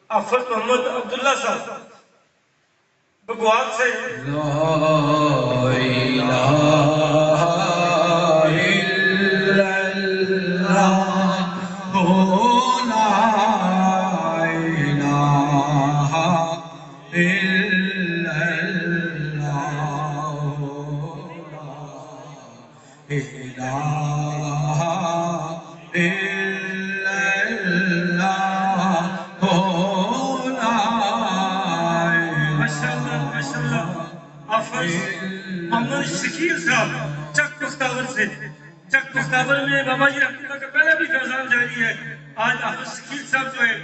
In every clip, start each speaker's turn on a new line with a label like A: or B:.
A: آفت محمد عبداللہ صاحب بگوال سے
B: لا الہ الا اللہ لا الہ الا اللہ لا الہ الا اللہ
A: ماشاءاللہ آفت محمد شکیل صاحب چک پختاور سے چک پختاور میں بابا جی رحمۃ اللہ کا پہلا بھی فیضان جاری ہے. آج آفت شکیل صاحب جو ہے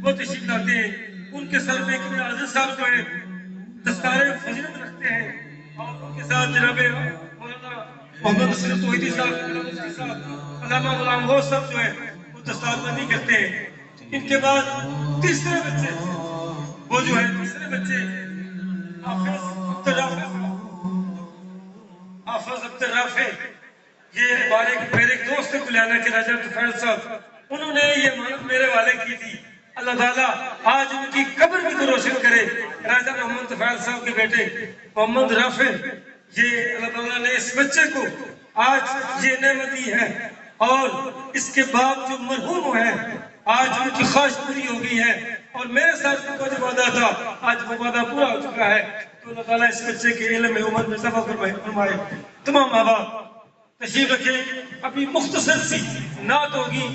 A: وہ تشریف لاتے ہیں. ان کے سر میں اتنے عزیز صاحب جو ہے دستار فضیلت رکھتے ہیں اور ان کے ساتھ جناب مولانا محمد نصیر توحیدی صاحب علامہ غلام غوث صاحب جو ہے وہ دستار بندی کرتے ہیں. ان کے بعد تیسرے بچے وہ جو ہے تیسرے بچے حافظ عبد الرافع یہ ہمارے میرے ایک دوست کلیانہ کے راجہ طفیل صاحب انہوں نے یہ امانت میرے والے کی تھی. اللہ تعالیٰ آج ان کی قبر بھی کو روشن کرے. راجہ محمد طفیل صاحب کے بیٹے محمد رافع یہ اللہ تعالیٰ نے اس بچے کو آج یہ نعمت دی ہے اور اس کے باپ جو مرحوم ہے آج ان کی خواہش پوری ہو گئی ہے اور میرے ساتھ ان کا جو وعدہ تھا آج وہ وعدہ پورا ہو چکا ہے. تو اللہ تعالیٰ اس بچے کے علم میں عمر میں اضافہ فرمائے. تمام آبا تشریف رکھیں. ابھی مختصر سی نعت ہوگی.